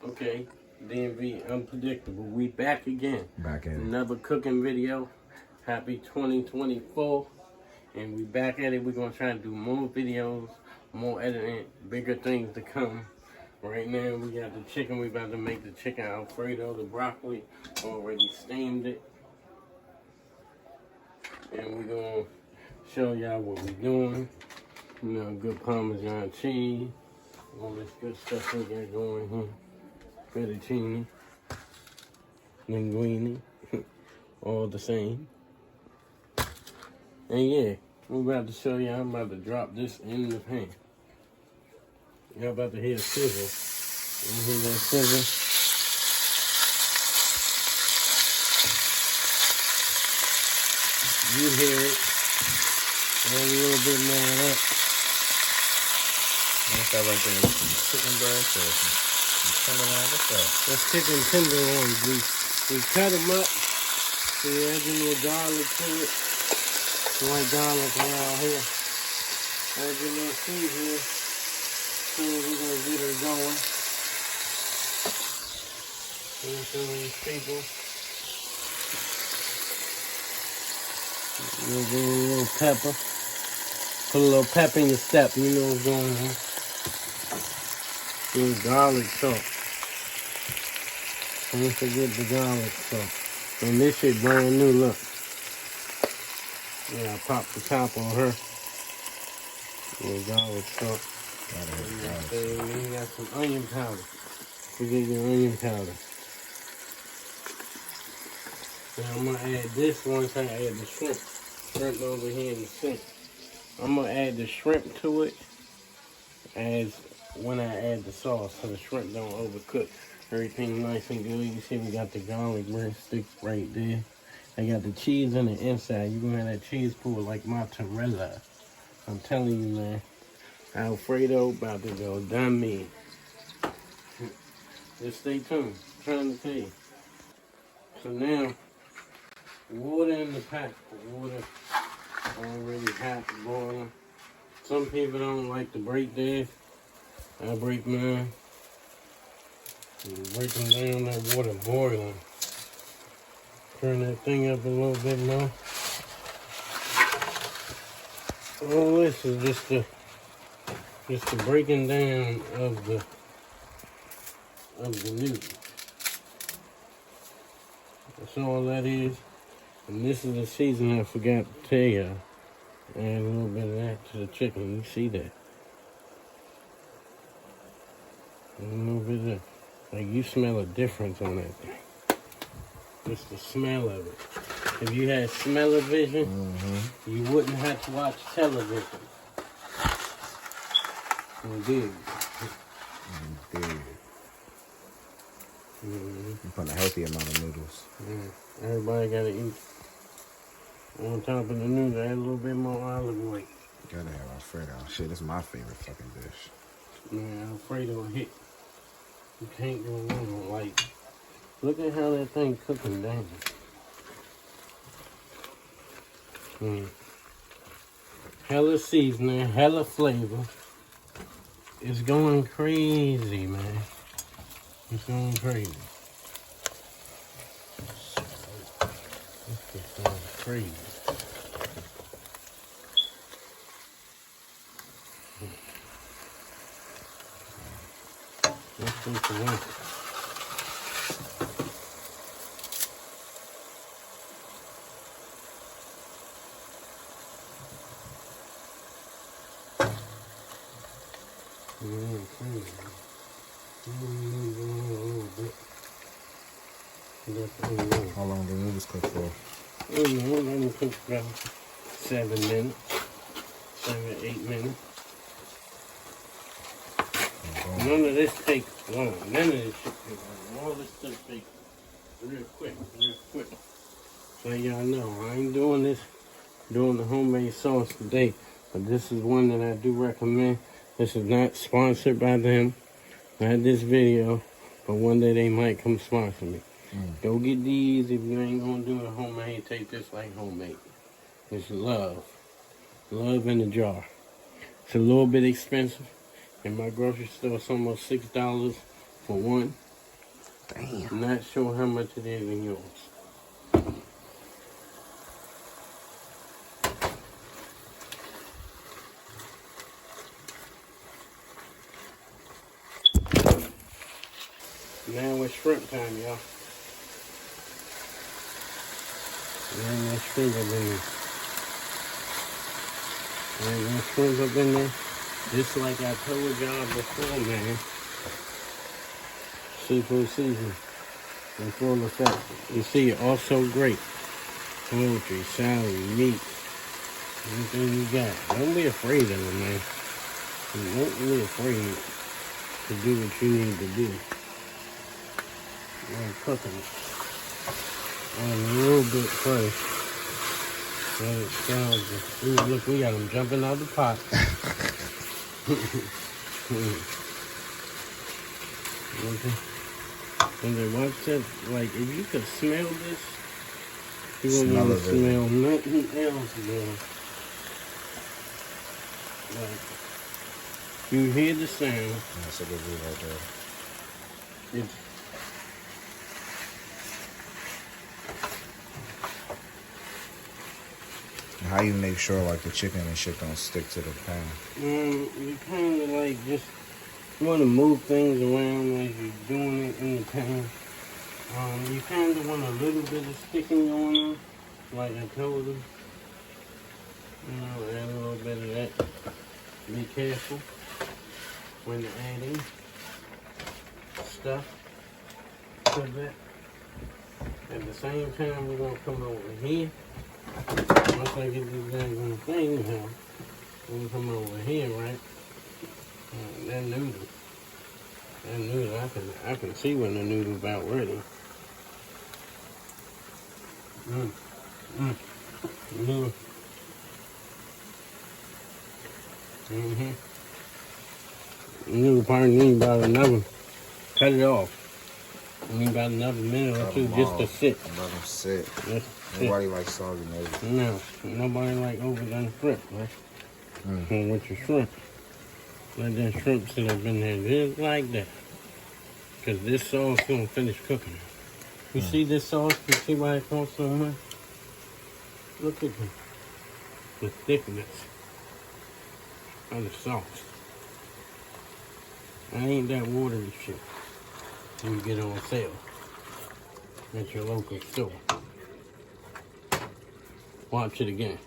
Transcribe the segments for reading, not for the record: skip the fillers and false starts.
Okay, DMV Unpredictable. We back again. Back at it. Another cooking video. Happy 2024. And we back at it. We're going to try to do more videos, more editing, bigger things to come. Right now, we got the chicken. We about to make the chicken Alfredo. The broccoli, already steamed it. And we're going to show y'all what we're doing. You know, good Parmesan cheese. All this good stuff we got going here. Fettuccine, linguine, all the same. And yeah, we're about to show you. I'm about to drop this in the pan. Y'all about to hear a sizzle. You hear that sizzle? You hear it. And a little bit more of that. What's that right there? Some chicken breast or some tenderloin? What's that? That's chicken tenderloins. We cut them up. So you add a little garlic to it. You like garlic around here. Add your little seasoning. So we're going to get her going. And some of these people. We'll do a little pepper. Put a little pepper in your step. You know what's going on. A little garlic salt. Don't forget the garlic salt. And this shit brand new, look. Yeah, I popped the top on her. The garlic salt. And then you got some onion powder. Forget your onion powder. Now I'm gonna add this once I add the shrimp. Shrimp over here in the sink. I'm gonna add the shrimp to it as when I add the sauce, so the shrimp don't overcook. Everything nice and good. You see we got the garlic breadstick right there. I got the cheese on the inside. You're gonna have that cheese pool like mozzarella. I'm telling you, man. Alfredo about to go dummy. Just stay tuned. I'm trying to tell you. So now, water in the pot. Water already hot, boiling. Some people don't like to break theirs. I break mine. Break them down, that water boiling. Turn that thing up a little bit more. All this is just the breaking down of the noodle. That's all that is. And this is the season I forgot to tell y'all. Add a little bit of that to the chicken. You see that? A little bit of that. Like you smell a difference on that thing. Just the smell of it. If you had smell-o-vision, you wouldn't have to watch television. You did. You did. You put a healthy amount of noodles. Yeah. Everybody gotta eat. On top of the noodles, add a little bit more olive oil. Gotta have Alfredo. Shit, this is my favorite fucking dish. Man, Alfredo hit. You can't go wrong. Like, look at how that thing cooking down. Hella seasoning, hella flavor. It's going crazy, man. It's going crazy. It's just going crazy. Let's do some work. How long do the noodles cook for? Let me cook about 7 minutes. 7, 8 minutes. None of this takes long. None of this shit takes long. All this stuff takes real quick. So y'all know, I ain't doing the homemade sauce today. But this is one that I do recommend. This is not sponsored by them. Not this video. But one day they might come sponsor me. Go get these if you ain't gonna do it homemade. Take this like homemade. It's love. Love in a jar. It's a little bit expensive. In my grocery store, it's almost $6 for one. Damn. I'm not sure how much it is in yours. Now it's shrimp time, y'all. And that shrimp up in there. And that shrimp up in there. Just like I told y'all before, man. Seafood season in full effect. You see, it also great. Poultry, salad, meat, anything you got. Don't be afraid of it, man. Don't be afraid to do what you need to do. I'm cooking it on a little bit first. Let it sound. Ooh, look, we got them jumping out the pot. And then watch that, like, if you could smell this, you wouldn't want to smell nothing else, man. Like, you hear the sound. That's a good view right there. It's, How you make sure like the chicken and shit don't stick to the pan? you kind of like just want to move things around as you're doing it in the pan. You kind of want a little bit of sticking going on, like I told them. You know, add a little bit of that. Be careful when you're adding stuff to that. At the same time, we're going to come over here. Once I get this daggone thing now, we're going to come over here, right? That noodle, I can see when the noodle's about ready. Noodle. Noodle probably need about another, cut it off. Need about another minute or two just to sit. Let them sit. Just Nobody likes soggy noodles. No, nobody like overdone shrimp, right? So with your shrimp, let that shrimp sit up in there just like that. Because this sauce is going to finish cooking. You see this sauce? You see why it costs so much? Look at the thickness of the sauce. That ain't that watery shit you get on sale at your local store. Watch it again.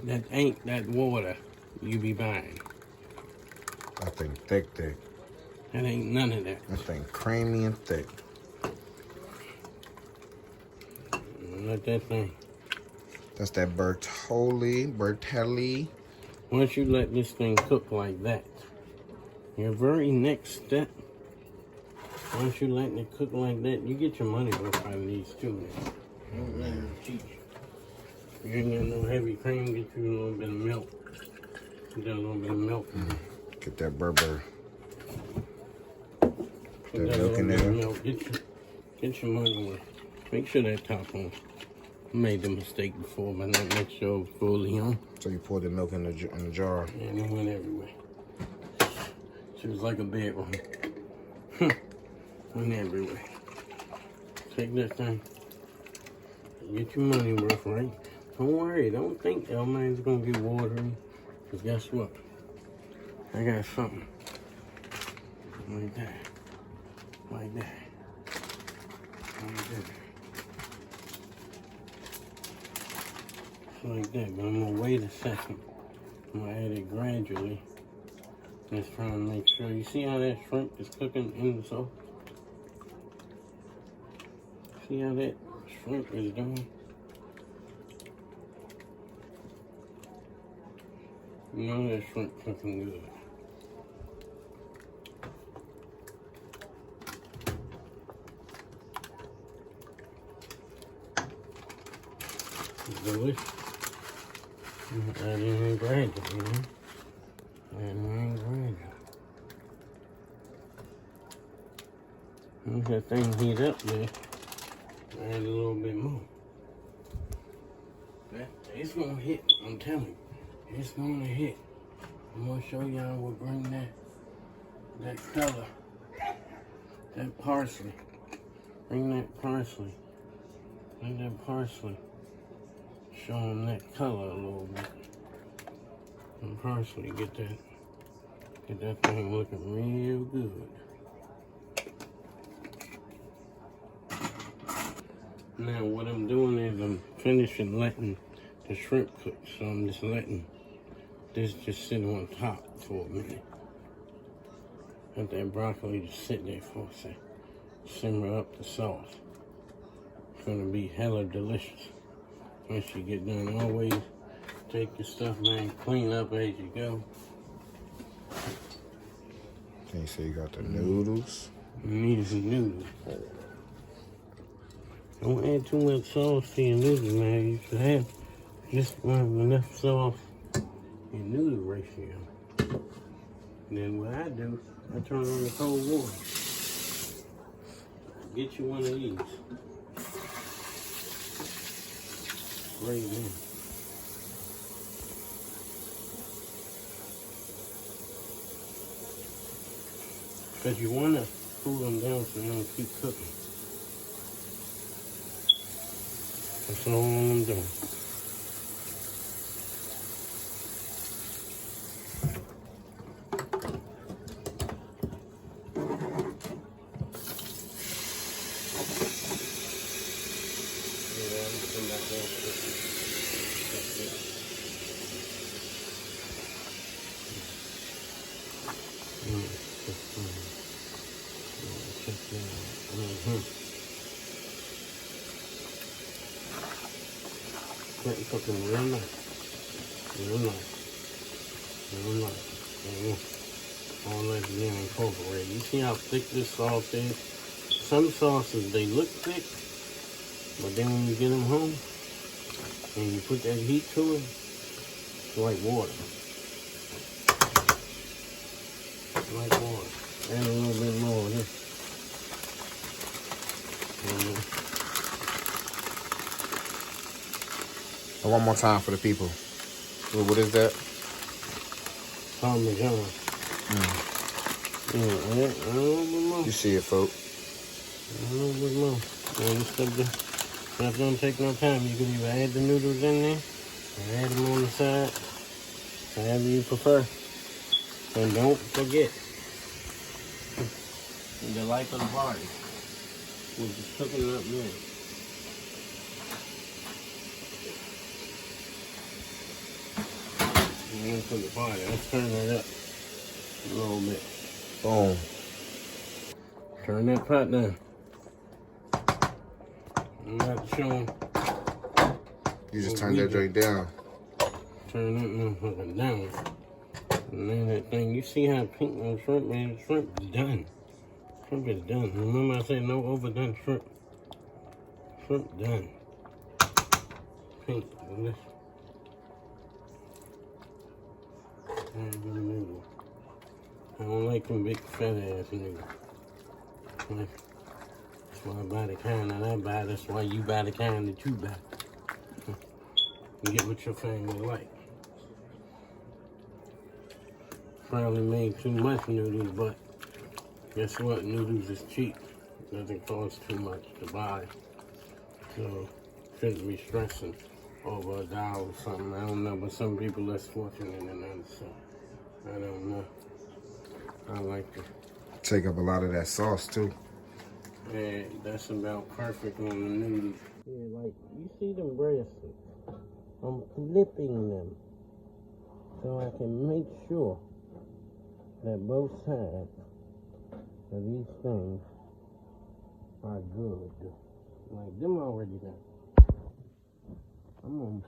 That ain't that water you be buying. That thing thick. That ain't none of that. That thing creamy and thick. Let that thing. That's that Bertelli. Once you let this thing cook like that, your very next step, once you let it cook like that, you get your money worth out of these too, man. Don't let them cheat you. You ain't got no heavy cream, get you a little bit of milk. Get that little bit of milk. Get that Berber. Put that milk in little bit there. of milk. Get your money worth. Make sure that top on. I made the mistake before, but not make sure it was fully on. So you pour the milk in the jar. And it went everywhere. She was like a bedroom. Went everywhere. Take that thing. Get your money worth, right? Don't worry. Don't think Elman's going to get watery. Because guess what? I got something. Like that. Like that. Like that. Like that, but I'm gonna wait a second. I'm gonna add it gradually. Just trying to make sure. You see how that shrimp is cooking in the sauce? See how that shrimp is doing? You know that shrimp cooking good. It's delicious. Add in gradually, you know? Add in gradually. Once that thing heat up there, add a little bit more. It's gonna hit, I'm telling you. It's gonna hit I'm gonna show y'all what bring that color. That parsley. Bring that parsley. Bring that parsley. Show them that color a little bit. And parsley, get that thing looking real good. Now what I'm doing is I'm finishing letting the shrimp cook. So I'm just letting this just sit on top for a minute. Let that broccoli just sit there for a second. Simmer up the sauce. It's gonna be hella delicious. Once you get done, always take your stuff, man, clean up as you go. Can you say you got the noodles? You need some noodles. Don't add too much sauce to your noodles, man. You should have just enough sauce in noodle ratio. And then what I do, I turn on the cold water. Get you one of these. Right there. Because you want to cool them down so they don't keep cooking. That's all I'm doing. Cooking real nice. Real nice. Real nice. All that's being incorporated. You see how thick this sauce is? Some sauces, they look thick, but then when you get them home and you put that heat to it, it's like water. Like water. Add a little bit more of this. And one more time for the people. What is that? Parmesan. Yeah, a little bit more. You see it, folks. A little bit more. And this stuff not gonna take no time. You can either add the noodles in there or add them on the side, however you prefer. And don't forget, the life of the party was just cooking up there. For the party. Let's turn that up a little bit. Boom. Turn that pot down. I'm not showing. You just turn that joint down. Turn that motherfucker down. And then that thing, you see how pink the shrimp is? Shrimp is done. Shrimp is done. Remember I said no overdone shrimp. Shrimp done. Pink, delicious. Noodle. I don't like them big fat ass noodles. That's why I buy the kind that I buy. That's why you buy the kind that you buy. You get what your family like. Probably made too much noodles, but guess what? Noodles is cheap. It doesn't cost too much to buy. So shouldn't be stressing over $1 or something. I don't know, but some people less fortunate than others, so I don't know. I like to take up a lot of that sauce too. Yeah, that's about perfect on the noodles. Yeah, like you see them breadsticks. I'm flipping them so I can make sure that both sides of these things are good. Like them already done. I'm gonna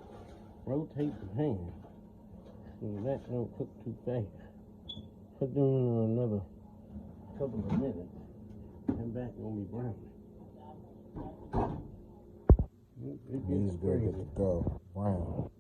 rotate the pan so that don't cook too fast. Put them in another couple of minutes and back gonna be brown. These good to go. Brown.